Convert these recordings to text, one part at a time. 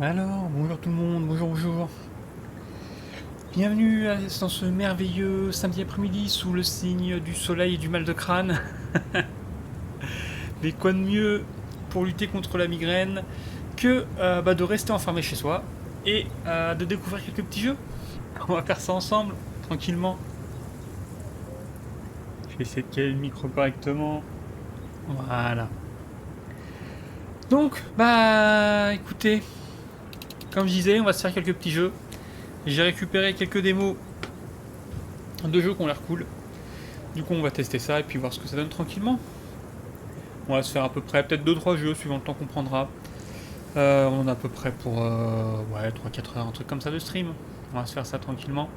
Alors, bonjour tout le monde, bonjour, bonjour. Bienvenue dans ce merveilleux samedi après-midi sous le signe du soleil et du mal de crâne. Mais quoi de mieux pour lutter contre la migraine que de rester enfermé chez soi et de découvrir quelques petits jeux. On va faire ça ensemble, tranquillement. Je vais essayer de caler le micro correctement. Voilà. Donc, écoutez, comme je disais, on va se faire quelques petits jeux. J'ai récupéré quelques démos de jeux qui ont l'air cool. Du coup, on va tester ça et puis voir ce que ça donne tranquillement. On va se faire à peu près peut-être 2-3 jeux suivant le temps qu'on prendra. On en a à peu près pour 3-4 heures, un truc comme ça de stream. On va se faire ça tranquillement.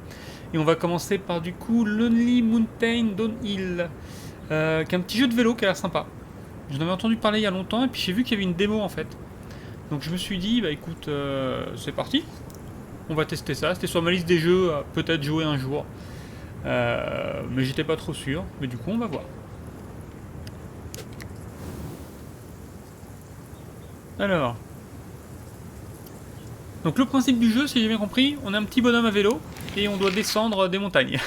Et on va commencer par du coup Lonely Mountain Downhill, qui est un petit jeu de vélo qui a l'air sympa. J'en avais entendu parler il y a longtemps et puis j'ai vu qu'il y avait une démo en fait. Donc je me suis dit, bah écoute, c'est parti. On va tester ça. C'était sur ma liste des jeux à peut-être jouer un jour. Mais j'étais pas trop sûr. Mais du coup, on va voir. Alors. Donc le principe du jeu, si j'ai bien compris, on a un petit bonhomme à vélo et on doit descendre des montagnes.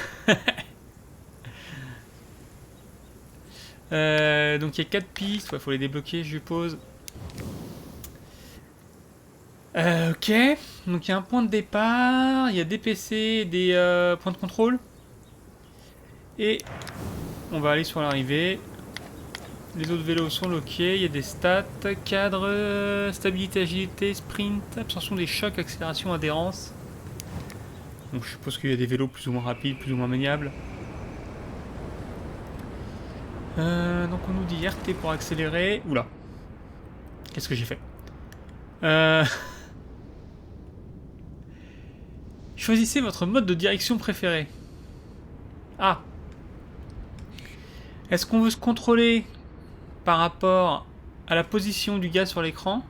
Donc il y a 4 pistes, il faut les débloquer, je suppose. Ok, donc il y a un point de départ, il y a des PC, des points de contrôle. Et on va aller sur l'arrivée. Les autres vélos sont loqués, il y a des stats, cadre, stabilité, agilité, sprint, absorption des chocs, accélération, adhérence. Donc je suppose qu'il y a des vélos plus ou moins rapides, plus ou moins maniables. Donc on nous dit RT pour accélérer. Oula. Qu'est-ce que j'ai fait Choisissez votre mode de direction préféré. Ah. Est-ce qu'on veut se contrôler par rapport à la position du gars sur l'écran,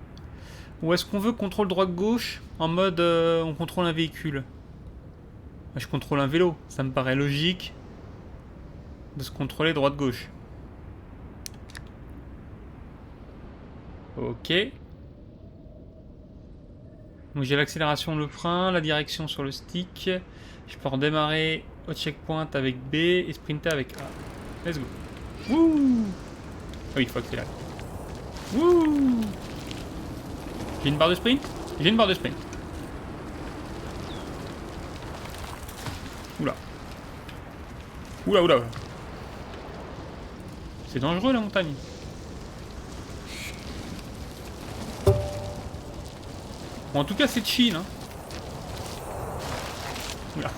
ou est-ce qu'on veut contrôle droite-gauche en mode on contrôle un véhicule? Je contrôle un vélo, ça me paraît logique de se contrôler droite-gauche. Ok. Donc j'ai l'accélération, le frein, la direction sur le stick. Je peux redémarrer au checkpoint avec B et sprinter avec A. Let's go. Wouh. Ah oui, il faut accélérer. Wouh. J'ai une barre de sprint. J'ai une barre de sprint. Oula. Oula, oula, oula. C'est dangereux la montagne. Bon, en tout cas, c'est chill. Hein. Oula.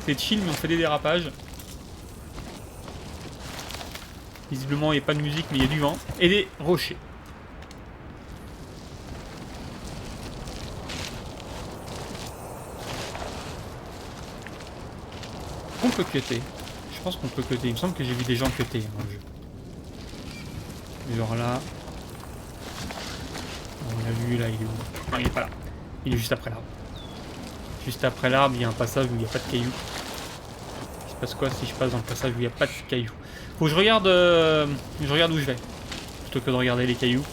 C'est chill, mais on fait des dérapages. Visiblement, il n'y a pas de musique, mais il y a du vent. Et des rochers. On peut cutter. Je pense qu'on peut cutter. Il me semble que j'ai vu des gens cutter dans le jeu. Genre là. On l'a vu, là, il est où? Non, il est pas là. Il est juste après l'arbre. Juste après l'arbre, il y a un passage où il n'y a pas de cailloux. Il se passe quoi si je passe dans le passage où il n'y a pas de cailloux? Faut que je regarde où je vais. Plutôt que de regarder les cailloux.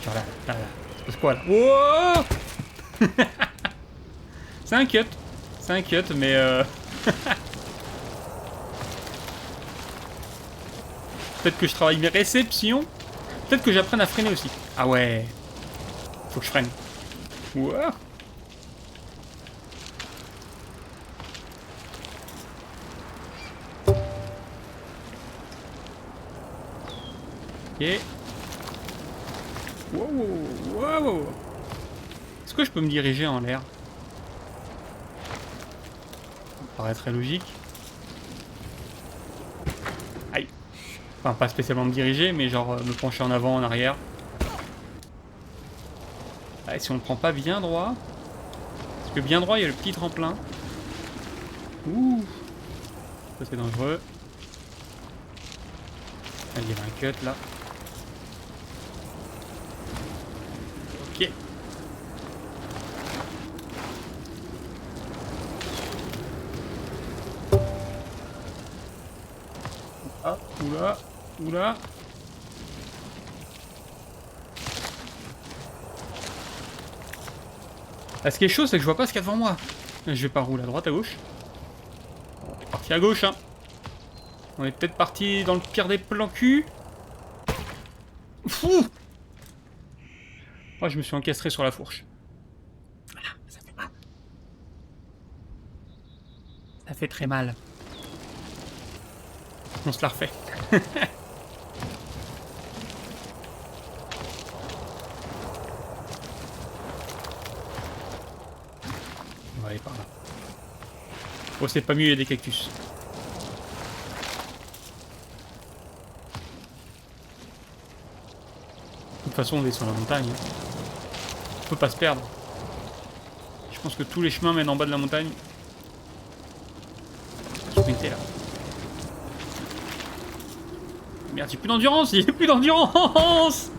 Genre là, là, là. Il se passe quoi là? Oh. C'est un cut. C'est un cut, mais peut-être que je travaille mes réceptions. Peut-être que j'apprenne à freiner aussi. Ah ouais. Faut que je freine. Ouah. Ok. Wow, wow. Est-ce que je peux me diriger en l'air? Ça me paraît très logique. Aïe. Enfin, pas spécialement me diriger, mais genre me pencher en avant, en arrière. Ah, et si on le prend pas bien droit. Parce que bien droit, il y a le petit tremplin. Ouh. Ça c'est dangereux. Ah, il y avait un cut là. Ok. Ah, oula, oula. Ah, ce qui est chaud, c'est que je vois pas ce qu'il y a devant moi. Je vais par où? À droite, à gauche? On est parti à gauche, hein. On est peut-être parti dans le pire des plans cul. Fou! Moi, je me suis encastré sur la fourche. Voilà, ça fait mal. Ça fait très mal. On se la refait. On va aller par là. Oh, c'est pas mieux, il y a des cactus. De toute façon, on est sur la montagne. On peut pas se perdre. Je pense que tous les chemins mènent en bas de la montagne. Sprinter là. Merde, j'ai plus d'endurance, il n'y a plus d'endurance.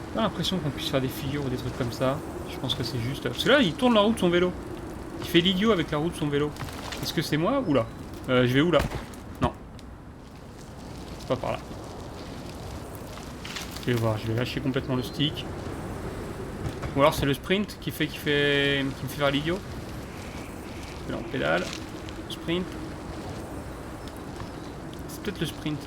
J'ai pas l'impression qu'on puisse faire des figures ou des trucs comme ça. Je pense que c'est juste... Parce que là, il tourne la roue de son vélo. Il fait l'idiot avec la roue de son vélo. Est-ce que c'est moi? Oula. Je vais où là? Non. C'est pas par là. Je vais voir, je vais lâcher complètement le stick. Ou alors c'est le sprint qui me fait faire l'idiot. Là on pédale. Sprint. C'est peut-être le sprint.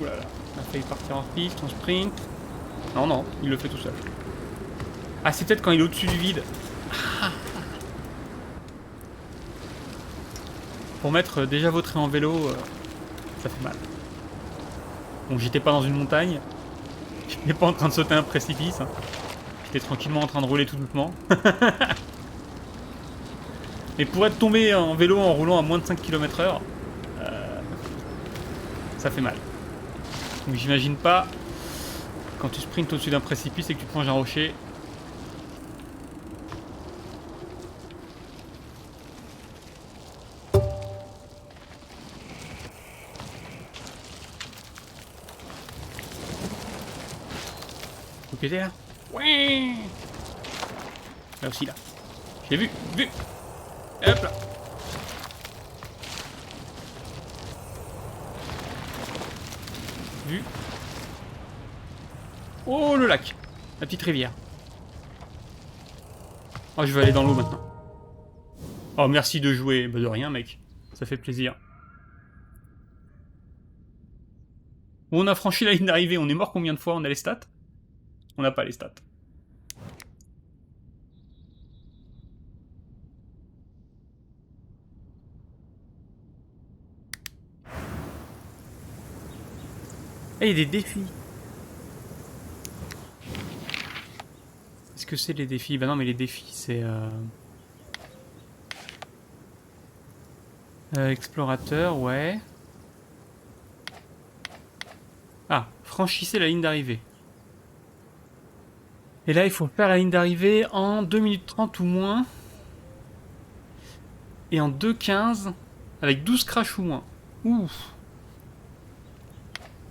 Oulala, on a failli partir en piste, on sprint. Non, non, il le fait tout seul. Ah, c'est peut-être quand il est au-dessus du vide. Pour mettre déjà vautré en vélo, ça fait mal. Bon, j'étais pas dans une montagne. J'étais pas en train de sauter un précipice. Hein. J'étais tranquillement en train de rouler tout doucement. Mais pour être tombé en vélo en roulant à moins de 5 km/h, ça fait mal. Donc j'imagine pas quand tu sprintes au-dessus d'un précipice et que tu te manges un rocher. Faut péter là. Ouais. Là aussi là. J'ai vu. Hop là. Vu. Oh le lac. La petite rivière. Oh je vais aller dans l'eau maintenant. Oh merci de jouer. Bah de rien mec. Ça fait plaisir. On a franchi la ligne d'arrivée. On est mort combien de fois? On a les stats? On n'a pas les stats. Eh, il y a des défis. Est-ce que c'est les défis? Bah non, mais les défis, c'est... explorateur, ouais. Ah, franchissez la ligne d'arrivée. Et là, il faut faire la ligne d'arrivée en 2 minutes 30 ou moins. Et en 2:15, avec 12 crashs ou moins. Ouf.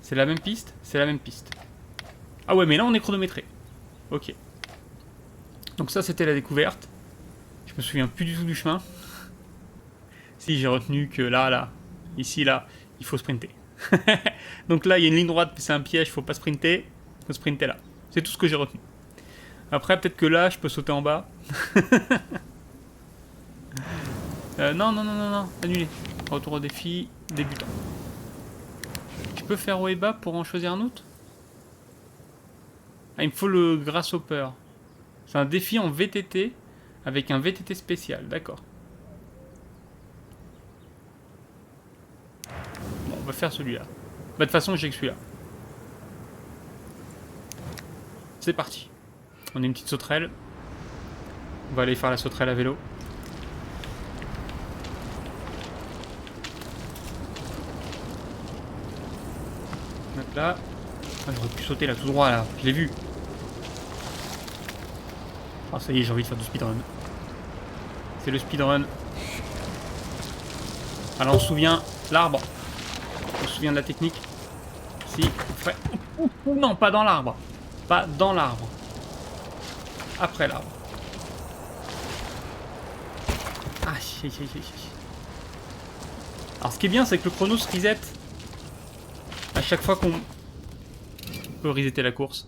C'est la même piste? C'est la même piste. Ah ouais, mais là, on est chronométré. Ok. Donc ça, c'était la découverte. Je me souviens plus du tout du chemin. Si, j'ai retenu que là, ici, là, il faut sprinter. Donc là, il y a une ligne droite, c'est un piège, faut pas sprinter. Faut sprinter là. C'est tout ce que j'ai retenu. Après, peut-être que là, je peux sauter en bas. Non. Annulé. Retour au défi. Débutant. Je peux faire haut et bas pour en choisir un autre? Ah, il me faut le Grasshopper. C'est un défi en VTT avec un VTT spécial. D'accord. Bon, on va faire celui-là. Bah, de toute façon, j'ai que celui-là. C'est parti. On a une petite sauterelle. On va aller faire la sauterelle à vélo. Donc là. Ah, j'aurais pu sauter là tout droit là. Je l'ai vu. Ah, ça y est, j'ai envie de faire du speedrun. C'est le speedrun. Alors on se souvient, l'arbre. On se souvient de la technique. Si, ouais. Non, pas dans l'arbre. Pas dans l'arbre. après l'arbre. Ah, hi, hi, hi, hi. Alors ce qui est bien, c'est que le chrono se reset à chaque fois qu'on peut resetter la course.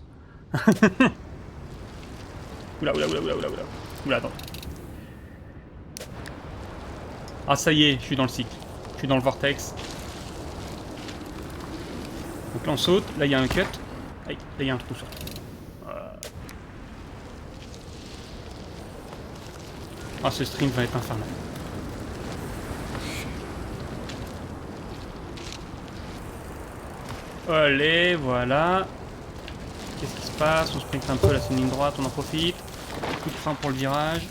Oula, oula, oula, oula, oula, oula. Oula, attends. Ah, ça y est, je suis dans le cycle. Je suis dans le vortex. Donc là, on saute. Là, il y a un cut. Aïe, là, il y a un trou surtout. Ah, ce stream va être infernal. Allez, voilà. Qu'est-ce qui se passe? On sprint un peu, là c'est une ligne droite, on en profite. Coup de frein pour le virage.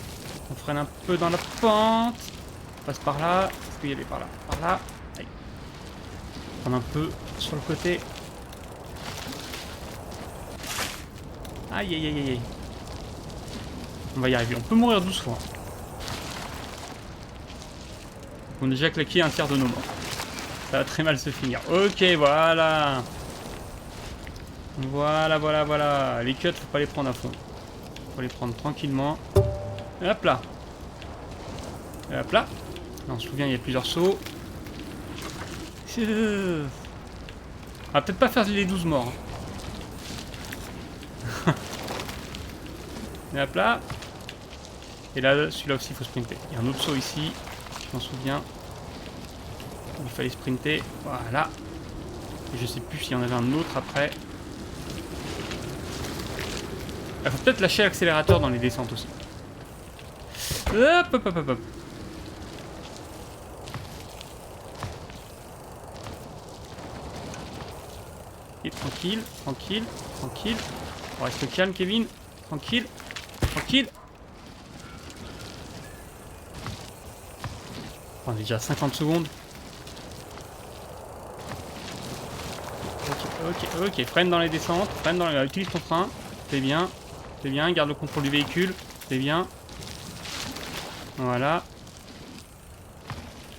On freine un peu dans la pente. On passe par là. Est-ce qu'il y avait par là? Par là. Aïe. On prend un peu sur le côté. Aïe aïe aïe aïe. On va y arriver. On peut mourir 12 fois. On a déjà claqué un tiers de nos morts. Ça va très mal se finir. Ok, voilà. Voilà, voilà, voilà. Les cuts, faut pas les prendre à fond. Faut les prendre tranquillement. Et hop là. Et hop là. Là, on se souvient, il y a plusieurs sauts. On va peut-être pas faire les 12 morts. Hein. Et hop là. Et là, celui-là aussi, il faut sprinter. Il y a un autre saut ici. Je m'en souviens. Il fallait sprinter. Voilà. Et je sais plus s'il y en avait un autre après. Il faut peut-être lâcher l'accélérateur dans les descentes aussi. Hop, hop, hop, hop, hop. Et tranquille, tranquille, tranquille. On reste calme, Kevin. Tranquille, tranquille. On est déjà à 50 secondes. Ok, ok, freine dans les descentes. Freine dans les... Utilise ton frein. C'est bien. C'est bien. Garde le contrôle du véhicule. C'est bien. Voilà.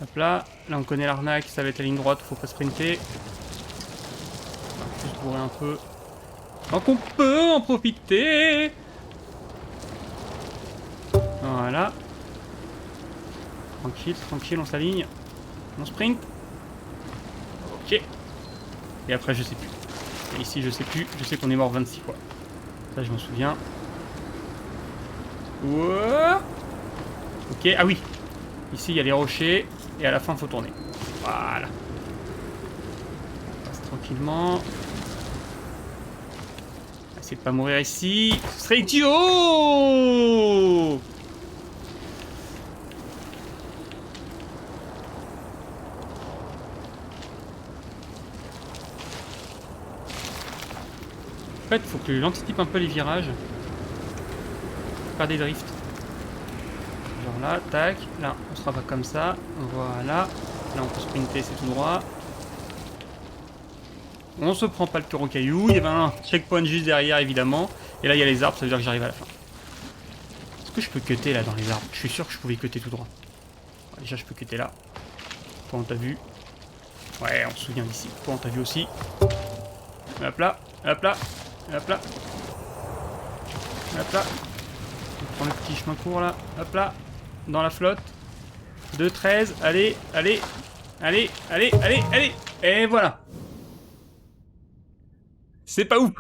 Hop là. Là, on connaît l'arnaque. Ça va être la ligne droite. Faut pas sprinter. On va juste bourrer un peu. Donc, on peut en profiter. Voilà. Tranquille, tranquille. On s'aligne. On sprint. Ok. Et après, je sais plus. Et ici, je sais plus. Je sais qu'on est mort 26 fois. Ça, je m'en souviens. Wow. Ok, ah oui. Ici, il y a les rochers. Et à la fin, il faut tourner. Voilà. On passe tranquillement. Essayez de pas mourir ici. Ce serait idiot. En fait, faut que j'anticipe un peu les virages. Faire des drifts. Genre là, tac. Là, on sera pas comme ça. Voilà. Là, on peut sprinter, c'est tout droit. On se prend pas le cœur au caillou. Il y avait un checkpoint juste derrière, évidemment. Et là, il y a les arbres, ça veut dire que j'arrive à la fin. Est-ce que je peux cutter là dans les arbres? Je suis sûr que je pouvais cutter tout droit. Déjà, je peux cutter là. Toi, on t'a vu. Ouais, on se souvient d'ici. Toi, on t'a vu aussi. Hop là, hop là. Hop là. Hop là. On prend le petit chemin court là. Hop là. Dans la flotte. 2-13. Allez, allez. Allez, allez, allez, allez. Et voilà. C'est pas ouf.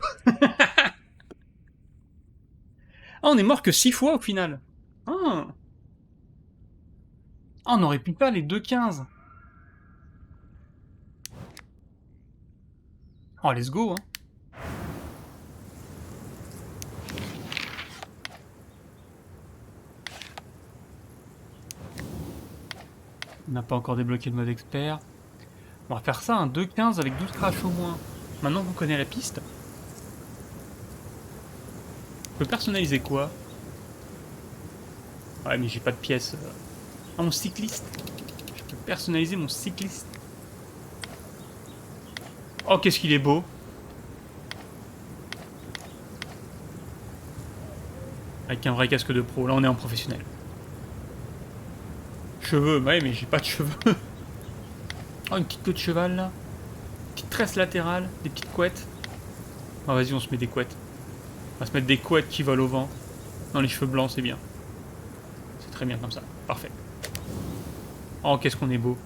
Ah, on est mort que 6 fois au final. Ah. Ah, on aurait pu faire les 2-15. Oh, let's go, hein. On n'a pas encore débloqué le mode expert. On va faire ça, un 2-15 avec 12 crashs au moins. Maintenant qu'on connaît la piste. On peut personnaliser quoi? Ouais, mais j'ai pas de pièces. Ah, mon cycliste. Je peux personnaliser mon cycliste. Oh, qu'est-ce qu'il est beau. Avec un vrai casque de pro. Là, on est en professionnel. Cheveux, ouais, mais j'ai pas de cheveux. Oh, une petite queue de cheval, là. Petite tresse latérale, des petites couettes. Oh, vas-y, on se met des couettes. On va se mettre des couettes qui volent au vent. Non, les cheveux blancs, c'est bien. C'est très bien comme ça. Parfait. Oh, qu'est-ce qu'on est beau.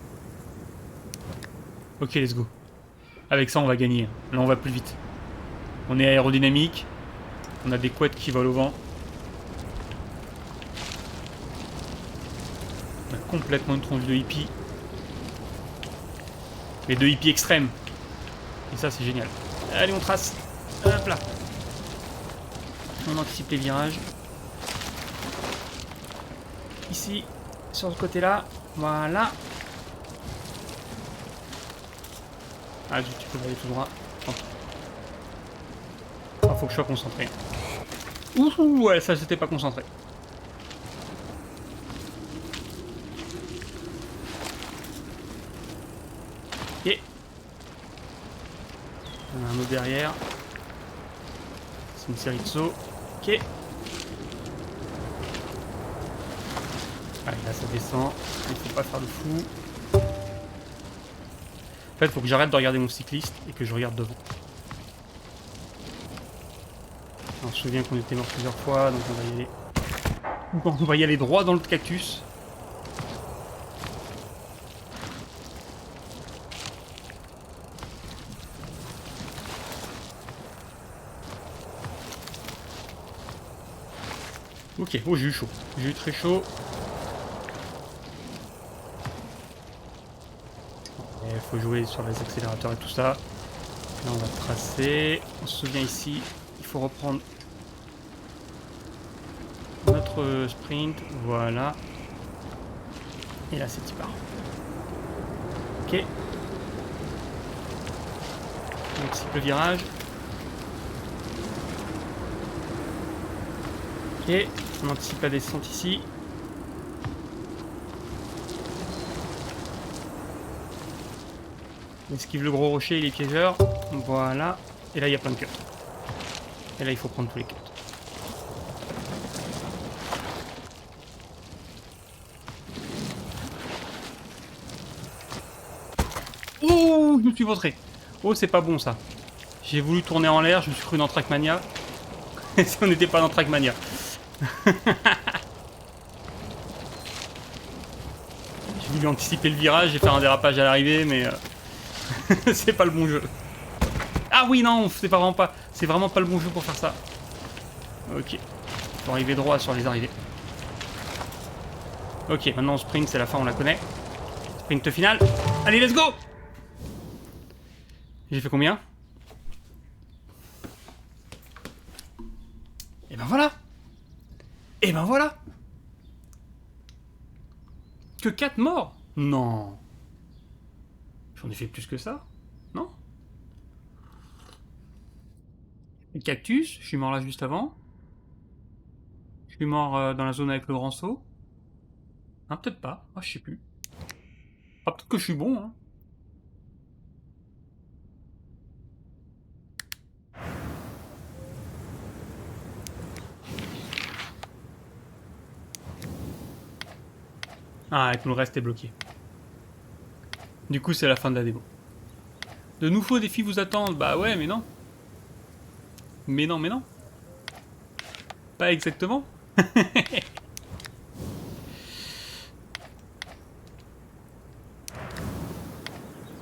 Ok, let's go. Avec ça, on va gagner. Là, on va plus vite. On est aérodynamique. On a des couettes qui volent au vent. On a complètement une tronche de hippie. Mais de hippie extrême. Et ça, c'est génial. Allez, on trace. Hop là. On anticipe les virages. Ici, sur ce côté-là. Voilà. Ah, tu peux aller tout droit. Ah, faut que je sois concentré. Ouh, ouais, ça, j'étais pas concentré. Ok. On a un autre derrière. C'est une série de sauts. Ok. Allez, là, ça descend. Il faut pas faire de fou. En fait, il faut que j'arrête de regarder mon cycliste et que je regarde devant. Alors, je me souviens qu'on était mort plusieurs fois, donc on va y aller. On va y aller droit dans le cactus. Ok, oh j'ai eu chaud. J'ai eu très chaud. Il faut jouer sur les accélérateurs et tout ça. Là on va tracer. On se souvient ici, il faut reprendre notre sprint. Voilà. Et là c'est part. Ok. On anticipe le virage. Ok. On anticipe la descente ici. On esquive le gros rocher et les piégeurs. Voilà. Et là, il y a plein de cuts. Et là, il faut prendre tous les cuts. Ouh, je me suis vautré. Oh, c'est pas bon, ça. J'ai voulu tourner en l'air, je me suis cru dans Trackmania. Si on n'était pas dans Trackmania. J'ai voulu anticiper le virage et faire un dérapage à l'arrivée, mais... c'est pas le bon jeu. Ah oui, non, c'est vraiment pas le bon jeu pour faire ça. Ok. Faut arriver droit sur les arrivées. Ok, maintenant on sprint, c'est la fin, on la connaît. Sprint final. Allez, let's go! J'ai fait combien? Et ben voilà! Et ben voilà! Que 4 morts? Non! J'en ai fait plus que ça? Non? Le cactus, je suis mort là juste avant. Je suis mort dans la zone avec le grand saut. Ah, peut-être pas. Ah, je sais plus. Ah, peut-être que je suis bon, hein. Ah, et tout le reste est bloqué. Du coup, c'est la fin de la démo. De nouveaux défis vous attendent? Bah ouais, mais non. Mais non, mais non. Pas exactement.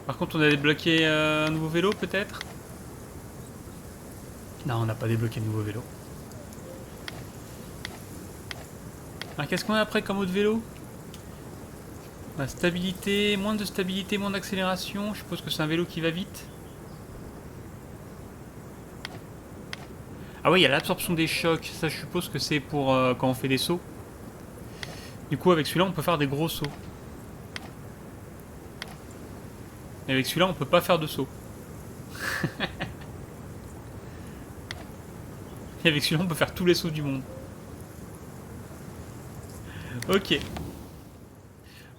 Par contre, on a débloqué un nouveau vélo, peut-être? Non, on n'a pas débloqué de nouveau vélo. Ah, qu'est-ce qu'on a après comme autre vélo? La stabilité, moins de stabilité, moins d'accélération. Je suppose que c'est un vélo qui va vite. Ah oui, il y a l'absorption des chocs. Ça, je suppose que c'est pour quand on fait des sauts. Du coup, avec celui-là, on peut faire des gros sauts. Et avec celui-là, on peut pas faire de saut. Et avec celui-là, on peut faire tous les sauts du monde. Ok.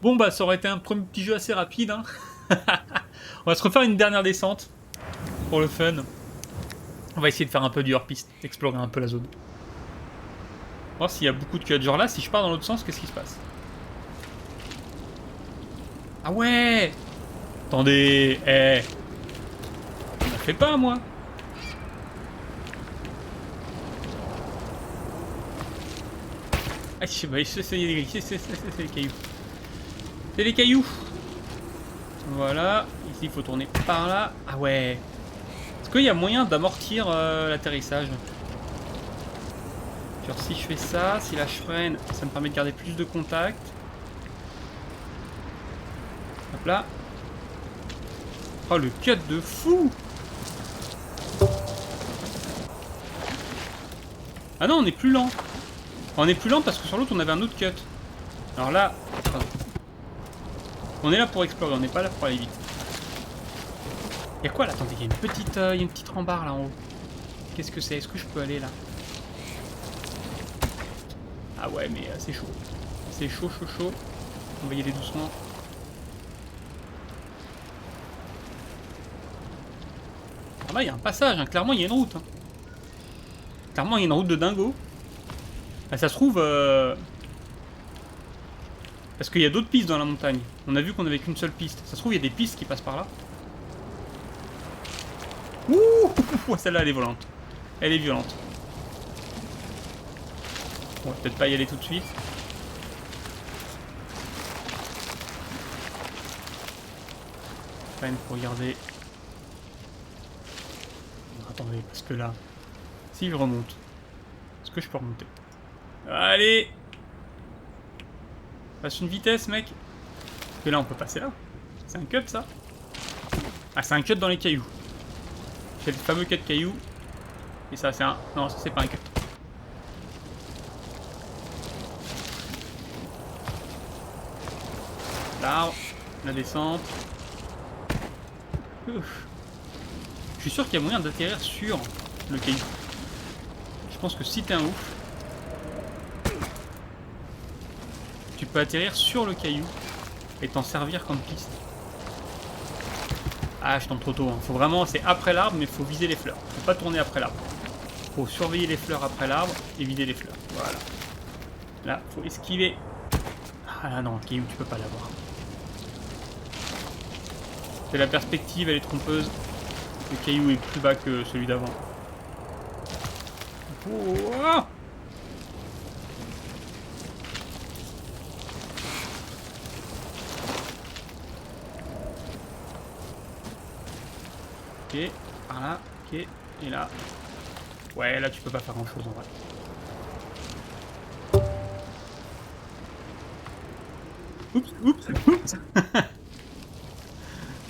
Bon, bah, ça aurait été un premier petit jeu assez rapide, hein. On va se refaire une dernière descente. Pour le fun. On va essayer de faire un peu du hors-piste. Explorer un peu la zone. Voir s'il y a beaucoup de cuts. Genre là, si je pars dans l'autre sens, qu'est-ce qui se passe? Ah ouais! Attendez, je ne fais pas, moi. Ah, c'est les cailloux. C'est les cailloux. Voilà. Ici, il faut tourner par là. Ah ouais. Est-ce qu'il y a moyen d'amortir l'atterrissage? Genre si je fais ça, si là je freine, ça me permet de garder plus de contact. Hop là. Oh le cut de fou! Ah non, on est plus lent. On est plus lent parce que sur l'autre on avait un autre cut. Alors là, pardon. On est là pour explorer, on n'est pas là pour aller vite. Y'a quoi là? Attendez, il y a une petite rambarde là en haut. Qu'est-ce que c'est? Est-ce que je peux aller là? Ah ouais, mais c'est chaud. C'est chaud, chaud, chaud. On va y aller doucement. Ah bah il y a un passage, hein. Clairement il y a une route. Hein. Clairement il y a une route de dingo. Ah, ça se trouve... Parce qu'il y a d'autres pistes dans la montagne. On a vu qu'on avait qu'une seule piste. Ça se trouve il y a des pistes qui passent par là. Ouh, celle-là elle est volante. Elle est violente. On va peut-être pas y aller tout de suite. Quand même pour regarder. Attendez, parce que là, si je remonte, est-ce que je peux remonter? Allez! Passe une vitesse, mec. Parce que là, on peut passer là. C'est un cut, ça? Ah, c'est un cut dans les cailloux. C'est le fameux cut cailloux. Et ça, c'est un... Non, ça, c'est pas un cut. L'arbre, la descente. Ouf. Je suis sûr qu'il y a moyen d'atterrir sur le caillou. Je pense que si t'es un ouf, tu peux atterrir sur le caillou et t'en servir comme piste. Ah, je tombe trop tôt. Hein. Faut vraiment, c'est après l'arbre, mais faut viser les fleurs. Faut pas tourner après l'arbre. Faut surveiller les fleurs après l'arbre et viser les fleurs. Voilà. Là, faut esquiver. Ah là, non, le caillou, tu peux pas l'avoir. C'est la perspective, elle est trompeuse. Le caillou est plus bas que celui d'avant. Oh, ok, par là, ok, et là. Ouais, là tu peux pas faire grand chose en vrai. Oups, oups, oups.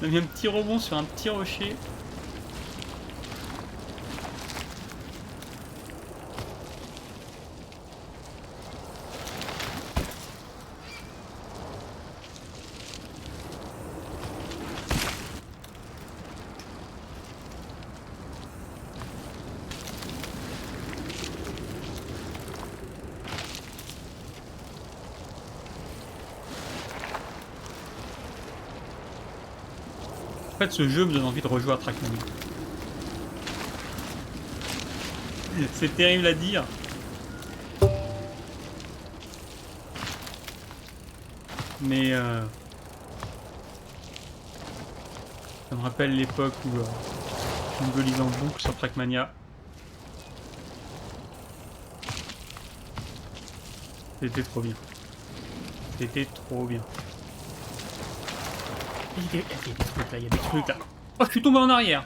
On a mis un petit rebond sur un petit rocher. En fait, ce jeu me donne envie de rejouer à Trackmania. C'est terrible à dire. Mais ça me rappelle l'époque où je me lisais en boucle sur Trackmania. C'était trop bien. C'était trop bien. Il y a des trucs là, il y a des trucs là. Oh, je suis tombé en arrière.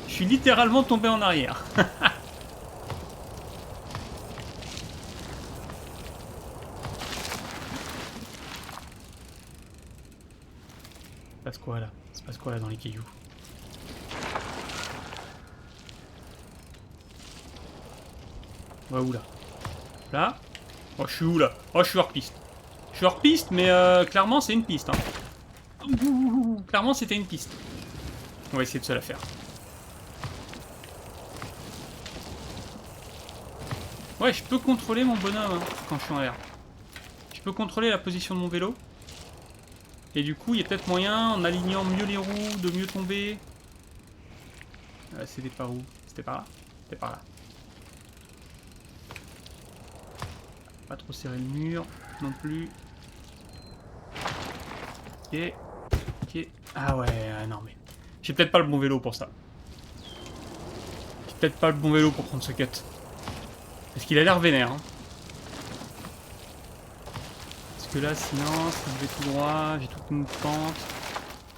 Je suis littéralement tombé en arrière. Il se passe quoi là? Il se passe quoi là dans les cailloux? On va où là? Là? Oh, je suis où là? Oh, je suis hors piste. Je suis hors piste, mais clairement c'est une piste. Hein. Clairement c'était une piste. On va essayer de se la faire. Ouais, je peux contrôler mon bonhomme hein, quand je suis en l'air. Je peux contrôler la position de mon vélo. Et du coup, il y a peut-être moyen, en alignant mieux les roues, de mieux tomber. C'était par où? C'était par là? C'était par là. Pas trop serrer le mur non plus. Ok. Ok. Ah ouais, non mais... J'ai peut-être pas le bon vélo pour ça. J'ai peut-être pas le bon vélo pour prendre ce cut. Parce qu'il a l'air vénère. Hein. Parce que là, sinon, si je vais tout droit, j'ai toute une pente.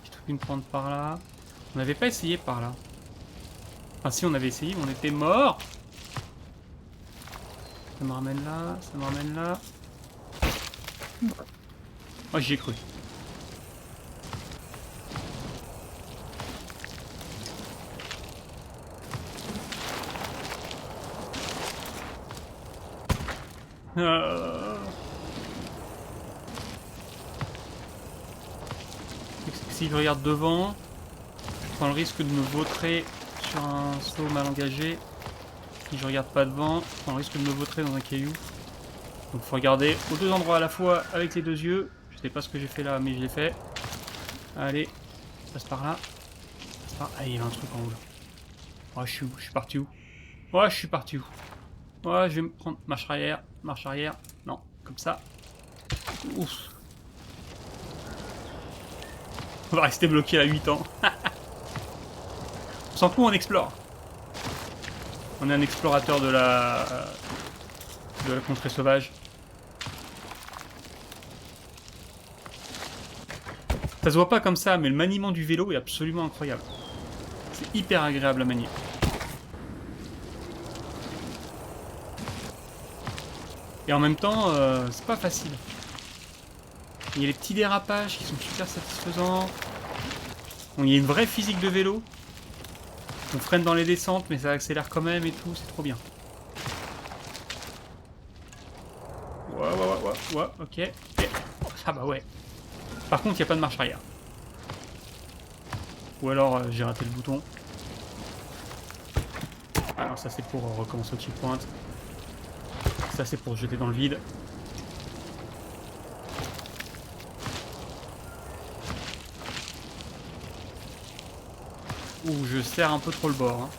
J'ai toute une pente par là. On n'avait pas essayé par là. Enfin, si, on avait essayé, mais on était mort. Ça me ramène là, ça me ramène là. Oh, j'y ai cru. Si je regarde devant, je prends le risque de me vautrer sur un saut mal engagé. Si je regarde pas devant, je prends le risque de me vautrer dans un caillou. Donc faut regarder aux deux endroits à la fois avec les deux yeux. Je sais pas ce que j'ai fait là, mais je l'ai fait. Allez, passe par là. Passe par... Ah, il y avait un truc en haut là. Oh, je suis où? Je suis parti où? Ouais, je suis parti où? Ouais, je vais me prendre marche arrière, marche arrière. Non, comme ça. Ouf. On va rester bloqué à 8 ans. On s'en fout, on explore. On est un explorateur de la contrée sauvage. Ça se voit pas comme ça, mais le maniement du vélo est absolument incroyable. C'est hyper agréable à manier. Et en même temps, c'est pas facile. Il y a les petits dérapages qui sont super satisfaisants. Bon, il y a une vraie physique de vélo. On freine dans les descentes, mais ça accélère quand même et tout, c'est trop bien. Ouais, ok. Ah bah ouais. Par contre, il n'y a pas de marche arrière. Ou alors, j'ai raté le bouton. Alors ça c'est pour recommencer au checkpoint. Ça c'est pour jeter dans le vide. Ouh, je serre un peu trop le bord. Hein.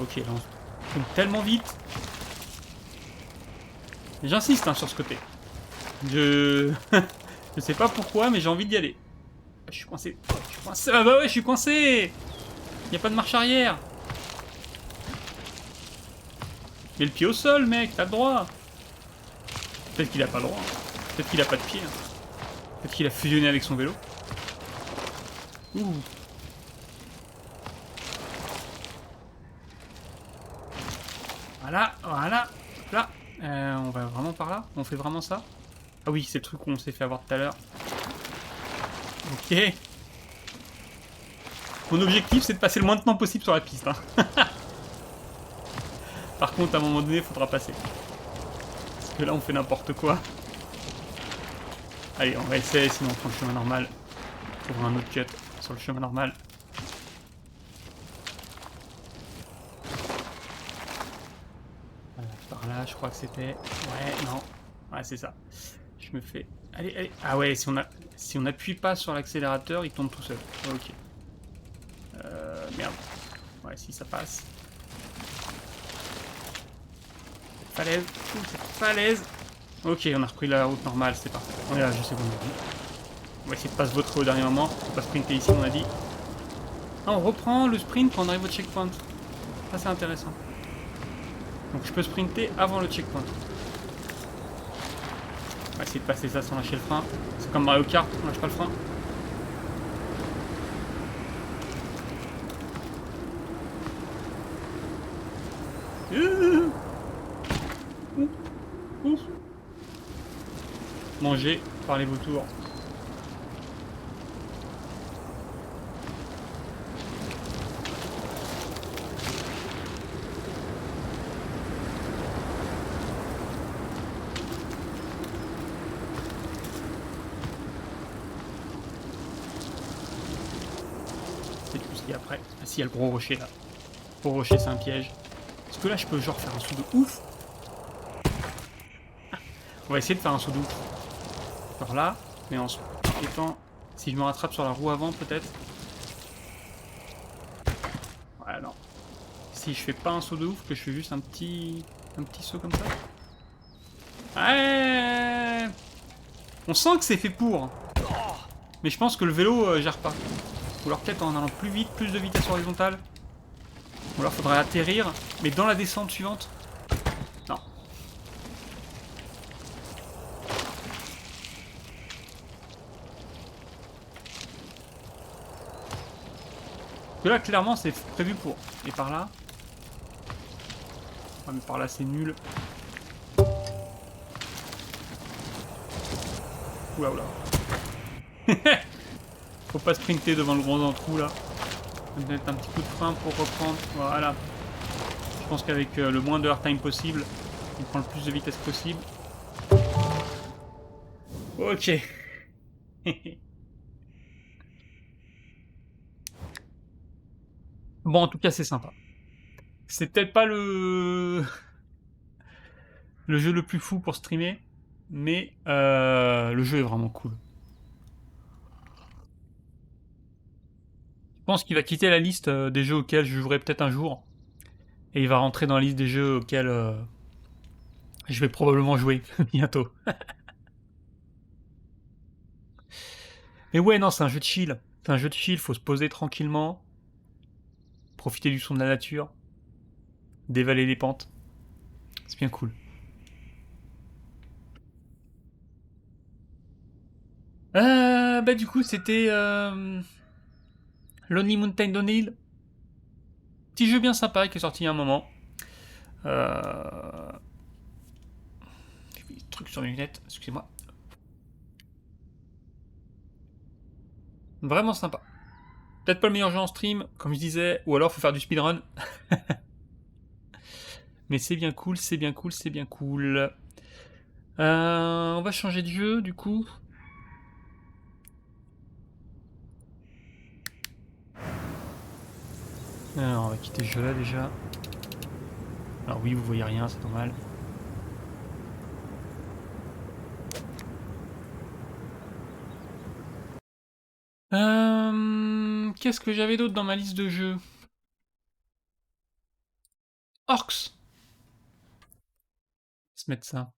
Ok, là on tombe tellement vite. J'insiste hein, sur ce côté. Je sais pas pourquoi, mais j'ai envie d'y aller. Je suis coincé. Je suis coincé. Ah bah ouais, je suis coincé. Y a pas de marche arrière. Mais le pied au sol, mec, t'as le droit. Peut-être qu'il a pas le droit. Peut-être qu'il a pas de pied. Peut-être qu'il a fusionné avec son vélo. Ouh. Voilà, voilà. Là. On va vraiment par là? On fait vraiment ça? Ah oui, c'est le truc qu'on s'est fait avoir tout à l'heure. Ok. Mon objectif, c'est de passer le moins de temps possible sur la piste. Hein. Par contre, à un moment donné, il faudra passer. Parce que là, on fait n'importe quoi. Allez, on va essayer, sinon on prend le chemin normal. On trouvera un autre cut sur le chemin normal. Par là, je crois que c'était... Ouais, non. Ouais, c'est ça. Je me fais... Allez, allez. Ah ouais, si on appuie pas sur l'accélérateur, il tombe tout seul. Ok. Merde. Ouais, si ça passe. Falaise. Falaise. Ok, on a repris la route normale, c'est parfait. On est là, je sais qu'on a dit. On va essayer de pas se vautrer au dernier moment. On va pas sprinter ici, on a dit. Ah, on reprend le sprint quand on arrive au checkpoint. Ça, c'est intéressant. Donc je peux sprinter avant le checkpoint. On va essayer de passer ça sans lâcher le frein. C'est comme Mario Kart, on lâche pas le frein. Manger par les vautours. C'est tout ce qu'il y a après. Ah si, il y a le gros rocher là. Le gros rocher, c'est un piège. Est-ce que là, je peux genre faire un saut de ouf? On va essayer de faire un saut de ouf. Par là, mais en étant... Si je me rattrape sur la roue avant, peut-être. Ouais, non. Si je fais pas un saut de ouf, que je fais juste un petit saut comme ça. Ouais. On sent que c'est fait pour. Mais je pense que le vélo gère pas. Ou alors peut-être en allant plus vite, plus de vitesse horizontale. Ou alors faudrait atterrir, mais dans la descente suivante. Non. Que là, clairement, c'est prévu pour. Et par là... Ouais, mais par là, c'est nul. Oula, oula. Faut pas sprinter devant le gros entrou, là. On va mettre un petit coup de frein pour reprendre. Voilà. Je pense qu'avec le moins de hard time possible, on prend le plus de vitesse possible. Ok. Bon, en tout cas, c'est sympa. C'est peut-être pas le jeu le plus fou pour streamer, mais le jeu est vraiment cool. Je pense qu'il va quitter la liste des jeux auxquels je jouerai peut-être un jour, et il va rentrer dans la liste des jeux auxquels je vais probablement jouer bientôt. Mais ouais, non, c'est un jeu de chill. C'est un jeu de chill, faut se poser tranquillement, profiter du son de la nature, dévaler les pentes. C'est bien cool. Bah du coup, c'était Lonely Mountain Downhill. Petit jeu bien sympa qui est sorti il y a un moment. Euh... Truc sur les lunettes, excusez-moi. Vraiment sympa. Peut-être pas le meilleur jeu en stream, comme je disais, ou alors faut faire du speedrun. Mais c'est bien cool, c'est bien cool, c'est bien cool. On va changer de jeu du coup. Alors, on va quitter ce jeu là déjà. Alors oui, vous voyez rien, c'est normal. Qu'est-ce que j'avais d'autre dans ma liste de jeux? Orcs. Se mettre ça.